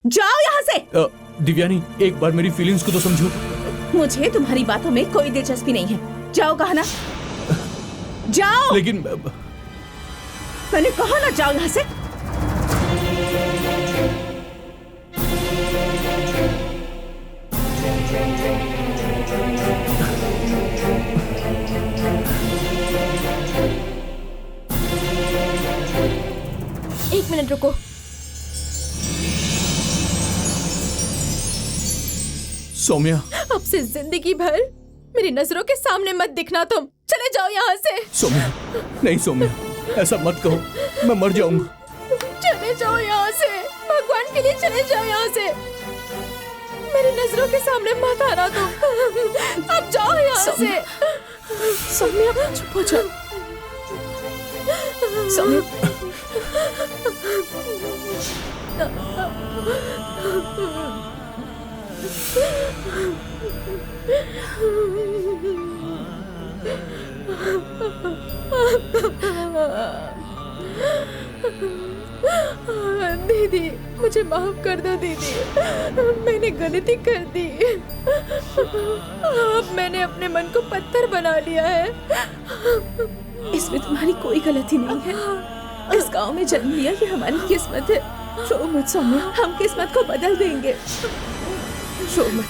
जाओ यहाँ से। दिव्यानी, एक बार मेरी फीलिंग्स को तो समझो। मुझे तुम्हारी बातों में कोई दिलचस्पी नहीं है। जाओ कहा ना, जाओ। लेकिन मैंने कहा ना जाओ यहाँ से। एक मिनट रुको। सौम्या, अब से जिंदगी भर मेरी नजरों के सामने मत दिखना तुम। चले जाओ यहाँ से। सौम्या, नहीं सौम्या, ऐसा मत कहो, मैं मर जाऊंगा। चले जाओ यहाँ से, भगवान के लिए चले जाओ यहाँ से। मेरी नजरों के सामने मत आना तुम। अब जाओ यहाँ से। सौम्या चुप हो जाओ। सौम्या दीदी, मुझे माफ कर दो दीदी, मैंने गलती कर दी। अब मैंने अपने मन को पत्थर बना लिया है। इसमें तुम्हारी कोई गलती नहीं है। इस गांव में जन्म लिया ये हमारी किस्मत है। रो मत सौम्या, हम किस्मत को बदल देंगे। रो मत।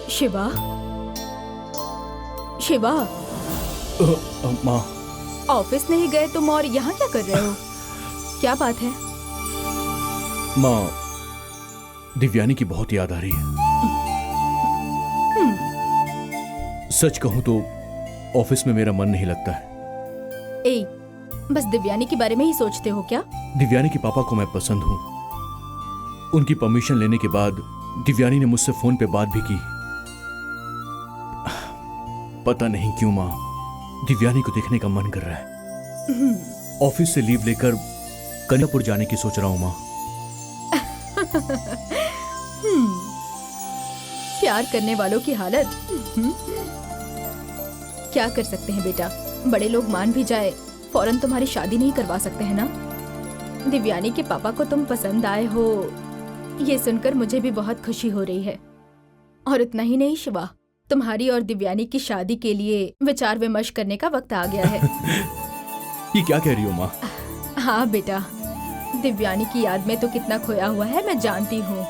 शिवा, शिवा, माँ। ऑफिस नहीं गए तुम और यहाँ क्या कर रहे हो? क्या बात है? माँ, दिव्यानी की बहुत याद आ रही है। सच कहूँ तो ऑफिस में मेरा मन नहीं लगता है। ए, बस दिव्यानी के बारे में ही सोचते हो क्या? दिव्यानी के पापा को मैं पसंद हूँ। उनकी परमिशन लेने के बाद दिव्यानी ने मुझसे फोन पे बात भी की। पता नहीं क्यों माँ, दिव्यानी को देखने का मन कर रहा है। ऑफिस से लीव लेकर कन्यापुर जाने की सोच रहा हूँ माँ। प्यार करने वालों की हालत। क्या कर सकते हैं बेटा, बड़े लोग मान भी जाए फौरन तुम्हारी शादी नहीं करवा सकते हैं ना। दिव्यानी के पापा को तुम पसंद आए हो, ये सुनकर मुझे भी बहुत खुशी हो रही है। और इतना ही नहीं शिवा, तुम्हारी और दिव्यानी की शादी के लिए विचार विमर्श करने का वक्त आ गया है। ये क्या कह रही हो माँ? हाँ बेटा, दिव्यानी की याद में तो कितना खोया हुआ है मैं जानती हूँ।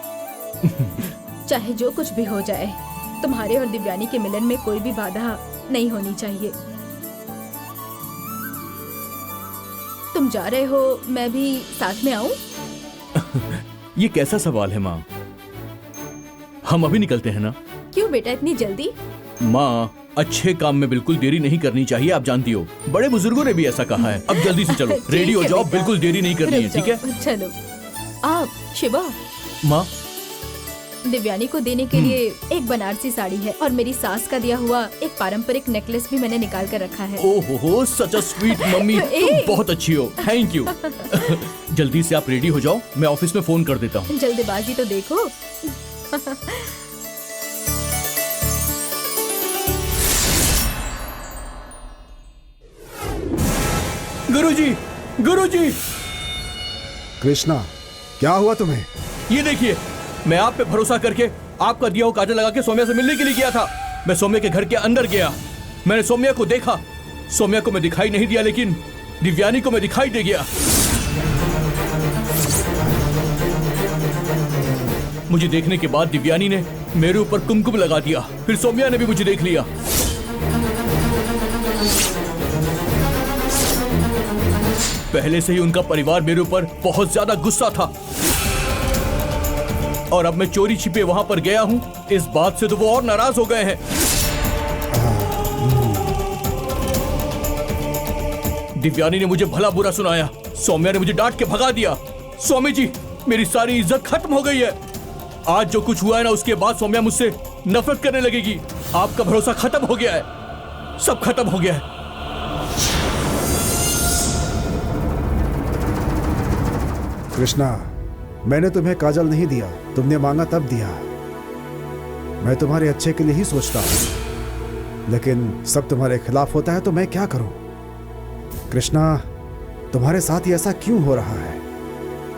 चाहे जो कुछ भी हो जाए, तुम्हारे और दिव्यानी के मिलन में कोई भी बाधा नहीं होनी चाहिए। तुम जा रहे हो, मैं भी साथ में आऊं? ये कैसा सवाल है माँ? हम अभी निकलते हैं ना? क्यों बेटा इतनी जल्दी? माँ, अच्छे काम में बिल्कुल देरी नहीं करनी चाहिए, आप जानती हो। बड़े बुजुर्गों ने भी ऐसा कहा है। अब जल्दी से चलो, रेडी हो जाओ, बिल्कुल देरी नहीं करनी है, ठीक है? चलो। आप शिवा, माँ, दिव्यानी को देने के लिए एक बनारसी साड़ी है और मेरी सास का दिया हुआ एक पारंपरिक नेकलेस भी मैंने निकाल कर रखा है। ओहो, सच अ स्वीट मम्मी, तुम बहुत अच्छी हो, थैंक यू। जल्दी से आप रेडी हो जाओ, मैं ऑफिस में फोन कर देता हूँ। जल्दबाजी तो देखो। गुरुजी, गुरुजी, कृष्णा, क्या हुआ तुम्हें? ये देखिए, मैं आप पे भरोसा करके आपका दिया हुआ काजल लगा के सौम्या से मिलने के लिए गया था। मैं सौम्या के घर के अंदर गया, मैंने सौम्या को देखा। सौम्या को मैं दिखाई नहीं दिया, लेकिन दिव्यानी को मैं दिखाई दे गया। मुझे देखने के बाद दिव्यानी ने मेरे ऊपर कुमकुम लगा दिया, फिर सौम्या ने भी मुझे देख लिया। पहले से ही उनका परिवार मेरे ऊपर बहुत ज्यादा गुस्सा था और अब मैं चोरी छिपे वहां पर गया हूं, इस बात से तो वो और नाराज हो गए हैं। दिव्यानी ने मुझे भला बुरा सुनाया, सौम्या ने मुझे डांट के भगा दिया। स्वामी जी, मेरी सारी इज्जत खत्म हो गई है। आज जो कुछ हुआ है ना, उसके बाद सौम्या मुझसे नफरत करने लगेगी। आपका भरोसा खत्म हो गया है, सब खत्म हो गया है। कृष्णा, मैंने तुम्हें काजल नहीं दिया, तुमने मांगा तब दिया। मैं तुम्हारे अच्छे के लिए ही सोचता हूं, लेकिन सब तुम्हारे खिलाफ होता है तो मैं क्या करूं? कृष्णा, तुम्हारे साथ ही ऐसा क्यों हो रहा है?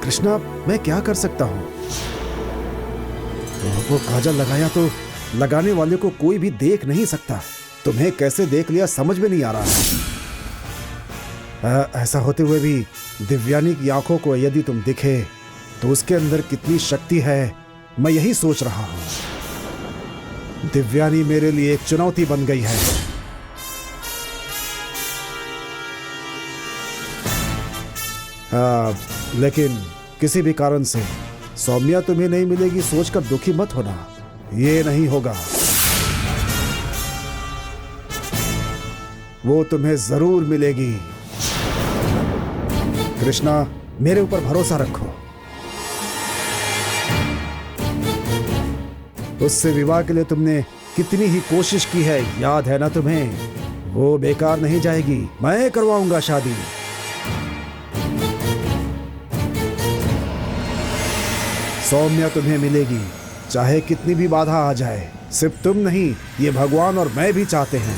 कृष्णा, मैं क्या कर सकता हूं? तुमको काजल लगाया तो लगाने वाले को कोई भी देख नहीं सकता। तुम्हें कैसे देख लिया समझ में नहीं आ रहा है। ऐसा होते हुए भी दिव्यानी की आंखों को यदि तुम दिखे तो उसके अंदर कितनी शक्ति है, मैं यही सोच रहा हूं। दिव्यानी मेरे लिए एक चुनौती बन गई है। लेकिन किसी भी कारण से सौम्या तुम्हें नहीं मिलेगी सोचकर दुखी मत होना, ये नहीं होगा। वो तुम्हें जरूर मिलेगी। कृष्णा, मेरे ऊपर भरोसा रखो। उससे विवाह के लिए तुमने कितनी ही कोशिश की है, याद है ना तुम्हें? वो बेकार नहीं जाएगी, मैं करवाऊंगा शादी। सौम्या तुम्हें मिलेगी, चाहे कितनी भी बाधा आ जाए। सिर्फ तुम नहीं, ये भगवान और मैं भी चाहते हैं।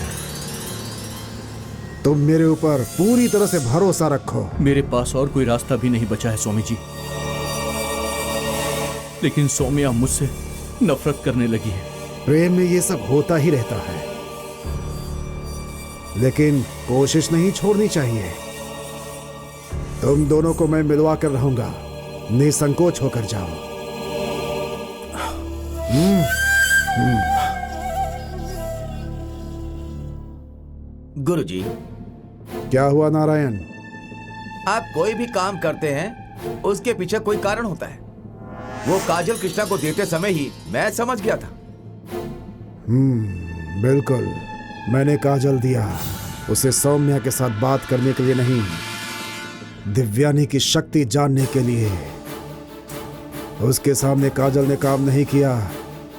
तुम मेरे ऊपर पूरी तरह से भरोसा रखो। मेरे पास और कोई रास्ता भी नहीं बचा है स्वामी जी, लेकिन सौम्या मुझसे नफरत करने लगी है। प्रेम में ये सब होता ही रहता है, लेकिन कोशिश नहीं छोड़नी चाहिए। तुम दोनों को मैं मिलवा कर रहूंगा, निसंकोच होकर जाओ। गुरुजी, क्या हुआ नारायण? आप कोई भी काम करते हैं उसके पीछे कोई कारण होता है। वो काजल कृष्णा को देते समय ही मैं समझ गया था। बिल्कुल, मैंने काजल दिया उसे सौम्या के साथ बात करने के लिए नहीं, दिव्यानी की शक्ति जानने के लिए। उसके सामने काजल ने काम नहीं किया,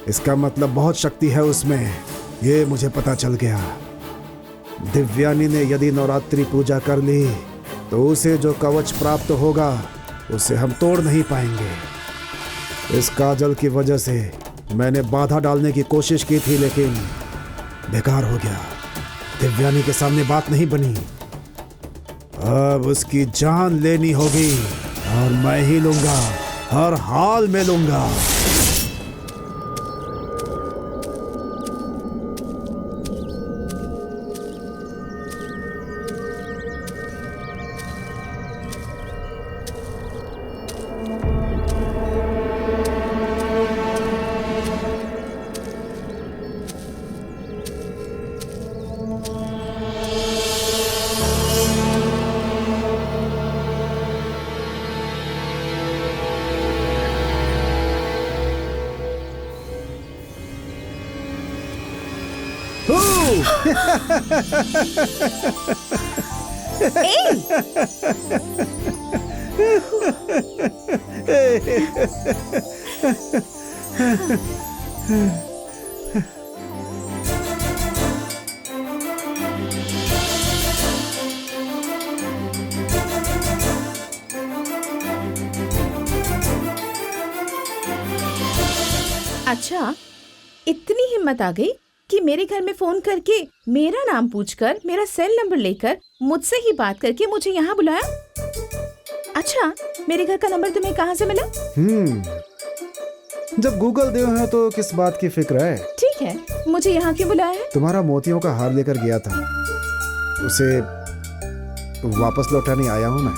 इसका मतलब बहुत शक्ति है उसमें, ये मुझे पता चल गया। दिव्यानी ने यदि नवरात्रि पूजा कर ली तो उसे जो कवच प्राप्त होगा उसे हम तोड़ नहीं पाएंगे। इस काजल की वजह से मैंने बाधा डालने की कोशिश की थी, लेकिन बेकार हो गया। दिव्यानी के सामने बात नहीं बनी। अब उसकी जान लेनी होगी और मैं ही लूंगा, हर हाल में लूंगा। अच्छा, इतनी हिम्मत आ गई कि मेरे घर में फोन करके मेरा नाम पूछकर, मेरा सेल नंबर लेकर मुझसे ही बात करके मुझे यहाँ बुलाया। अच्छा, मेरे घर का नंबर तुम्हें कहाँ से मिला? जब गूगल देव है तो किस बात की फिक्र है? ठीक है, मुझे यहाँ क्यों बुलाया है? तुम्हारा मोतियों का हार लेकर गया था, उसे वापस लौटाने आया हूँ मैं।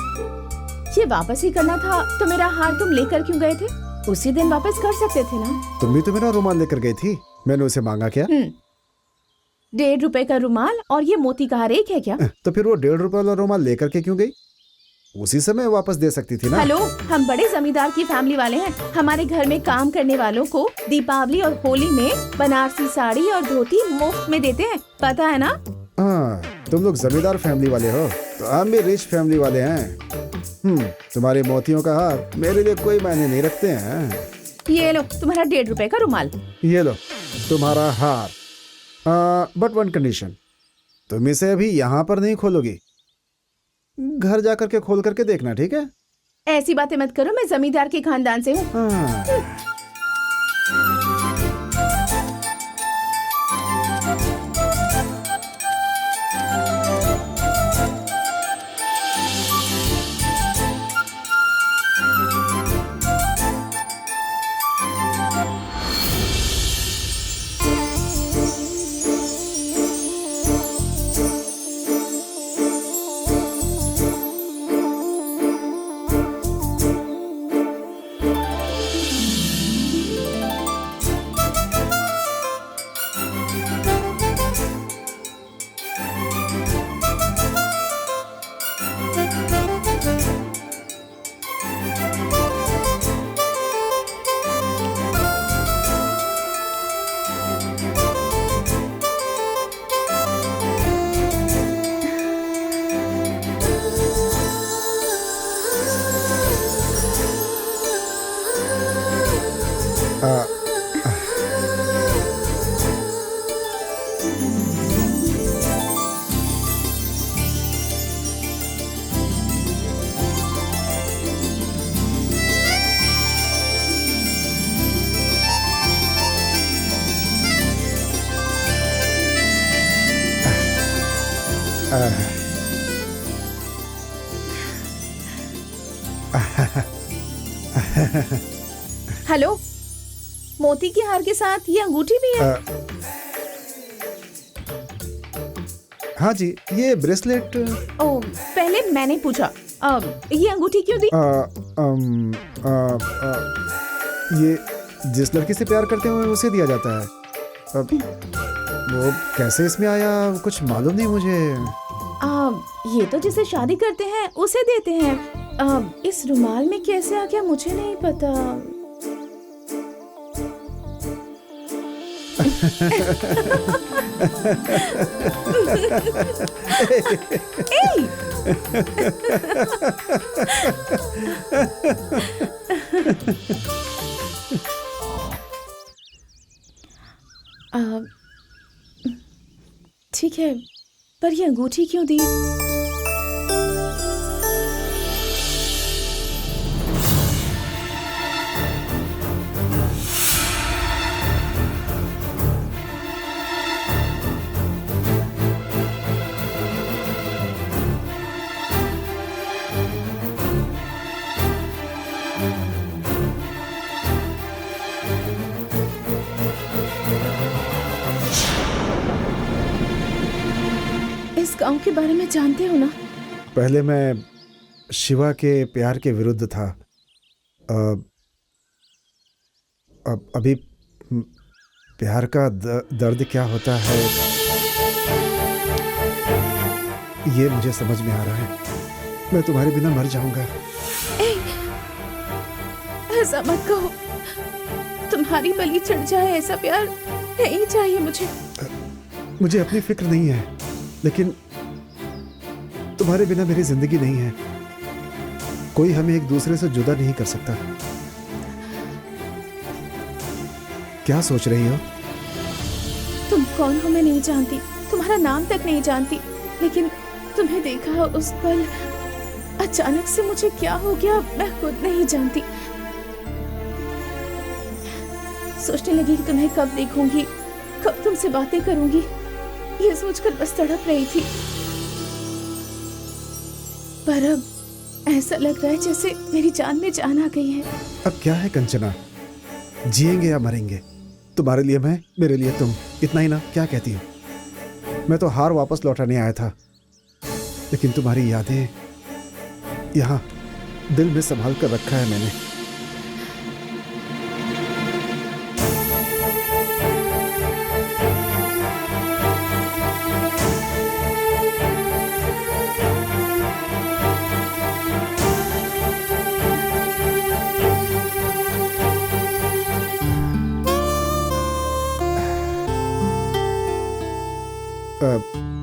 ये वापस ही करना था तो मेरा हार तुम लेकर क्यों गए थे? उसी दिन वापस कर सकते थे ना। तुम भी तो मेरा रुमाल लेकर गई थी, मैंने उसे मांगा क्या? 1.5 रुपए का रुमाल और ये मोती का हार एक है क्या? तो फिर वो 1.5 रुपए वाला रुमाल लेकर के क्यों गई? उसी समय वापस दे सकती थी ना। हेलो, हम बड़े जमींदार की फैमिली वाले हैं। हमारे घर में काम करने वालों को दीपावली और होली में बनारसी साड़ी और धोती मुफ्त में देते हैं, पता है ना? हाँ, तुम लोग जमींदार फैमिली वाले हो, तो हम भी रिच फैमिली वाले हैं। तुम्हारे मोतियों का हार मेरे लिए कोई मायने नहीं रखते हैं। ये लो तुम्हारा 1.5 रुपए का रुमाल। ये लो तुम्हारा हार, बट वन कंडीशन, तुम इसे अभी यहाँ पर नहीं खोलोगी, घर जाकर के खोल करके देखना, ठीक है? ऐसी बातें मत करो, मैं जमींदार के खानदान से हूँ। हाँ। हेलो, मोती के हार के साथ ये अंगूठी भी है। हाँ जी, ये ब्रेसलेट। ओ, पहले मैंने पूछा, ये अंगूठी क्यों दी? ये जिस लड़की से प्यार करते हैं उसे दिया जाता है। वो कैसे इसमें आया कुछ मालूम नहीं मुझे। ये तो जिसे शादी करते हैं उसे देते हैं। इस रुमाल में कैसे आ गया मुझे नहीं पता। ठीक है, पर ये अंगूठी क्यों दी? इस गांव के बारे में जानते हो ना? पहले मैं शिवा के प्यार के विरुद्ध था। अब अभी प्यार का दर्द क्या होता है ये मुझे समझ में आ रहा है। मैं तुम्हारे बिना मर जाऊंगा। ऐसा मत कहो, तुम्हारी बलि चढ़ जाए ऐसा प्यार नहीं चाहिए मुझे। मुझे अपनी फिक्र नहीं है, लेकिन तुम्हारे बिना मेरी जिंदगी नहीं है। कोई हमें एक दूसरे से जुदा नहीं कर सकता। क्या सोच रही हो? तुम कौन हो मैं नहीं जानती, तुम्हारा नाम तक नहीं जानती, लेकिन तुम्हें देखा उस पल अचानक से मुझे क्या हो गया मैं खुद नहीं जानती। सोचने लगी कि तुम्हें कब देखूंगी, कब तुमसे बातें करूंगी, ये सोचकर बस तड़प रही थी। पर अब ऐसा लग रहा है जैसे मेरी जान में जान आ गई है। अब क्या है कंचना, जिएंगे या मरेंगे, तुम्हारे लिए मैं, मेरे लिए तुम, इतना ही ना। क्या कहती हो? मैं तो हार वापस लौटाने आया था, लेकिन तुम्हारी यादें यहाँ दिल में संभाल कर रखा है मैंने।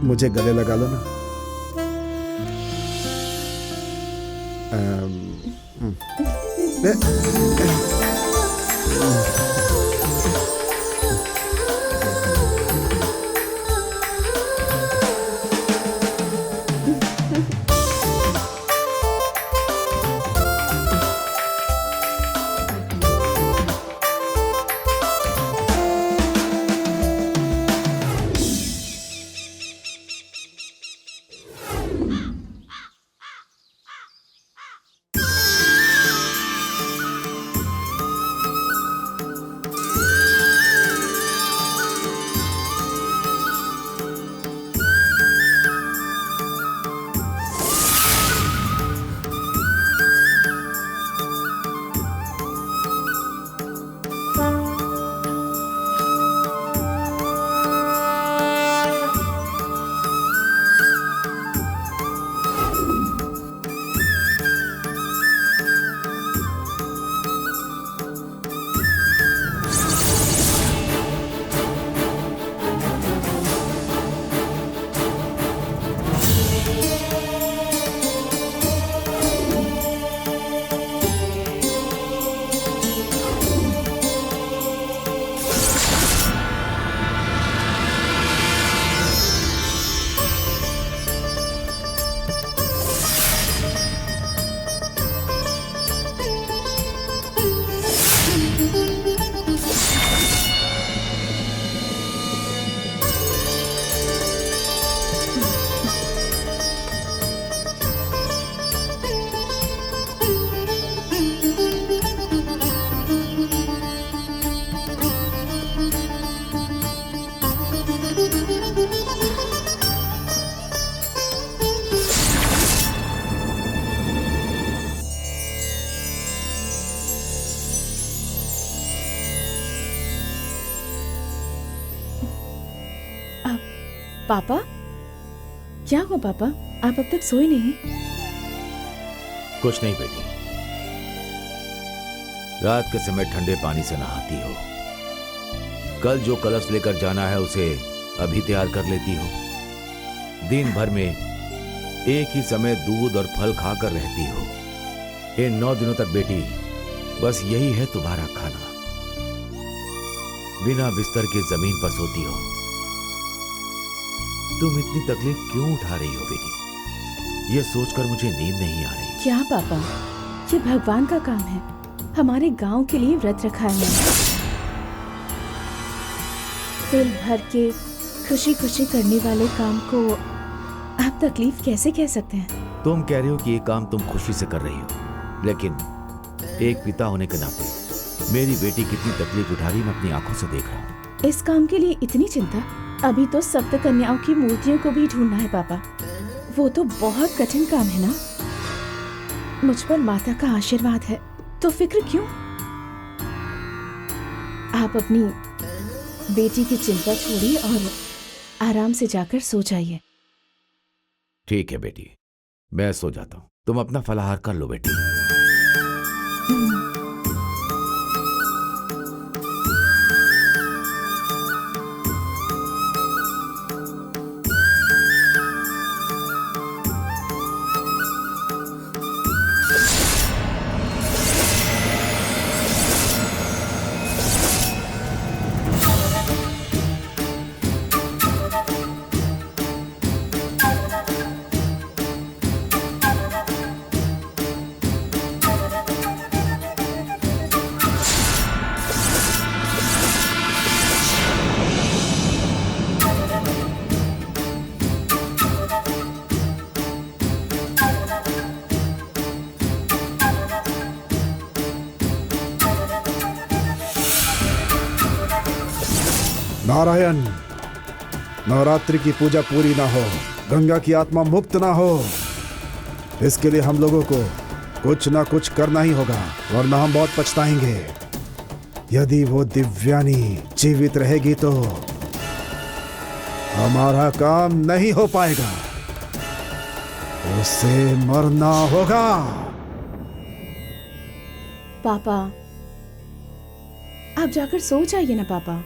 मुझे गले लगा लो ना। पापा, क्या हुआ पापा? आप अब तक सोए नहीं? कुछ नहीं बेटी, रात के समय ठंडे पानी से नहाती हो, कल जो कलश लेकर जाना है उसे अभी तैयार कर लेती हो, दिन भर में एक ही समय दूध और फल खाकर रहती हो। इन 9 दिनों तक बेटी बस यही है तुम्हारा खाना। बिना बिस्तर के जमीन पर सोती हो। तुम इतनी तकलीफ क्यों उठा रही हो बेटी? ये सोचकर मुझे नींद नहीं आ रही। क्या पापा, ये भगवान का काम है। हमारे गांव के लिए व्रत रखा है मैंने। दिल भर के खुशी खुशी करने वाले काम को आप तकलीफ कैसे कह सकते हैं? तुम कह रही हो कि ये काम तुम खुशी से कर रही हो, लेकिन एक पिता होने के नाते मेरी बेटी कितनी तकलीफ उठा रही मैं अपनी आंखों से देख रहा हूँ। इस काम के लिए इतनी चिंता? अभी तो सप्त कन्याओं की मूर्तियों को भी ढूंढना है पापा। वो तो बहुत कठिन काम है ना। मुझ पर माता का आशीर्वाद है, तो फिक्र क्यों? आप अपनी बेटी की चिंता छोड़िए और आराम से जाकर सो जाइए। ठीक है बेटी, मैं सो जाता हूँ। तुम अपना फलाहार कर लो बेटी। नारायण, नवरात्रि की पूजा पूरी ना हो, गंगा की आत्मा मुक्त ना हो, इसके लिए हम लोगों को कुछ ना कुछ करना ही होगा, वरना हम बहुत पछताएंगे। यदि वो दिव्यानी जीवित रहेगी तो हमारा काम नहीं हो पाएगा, उसे मरना होगा। पापा, आप जाकर सो जाइए ना पापा।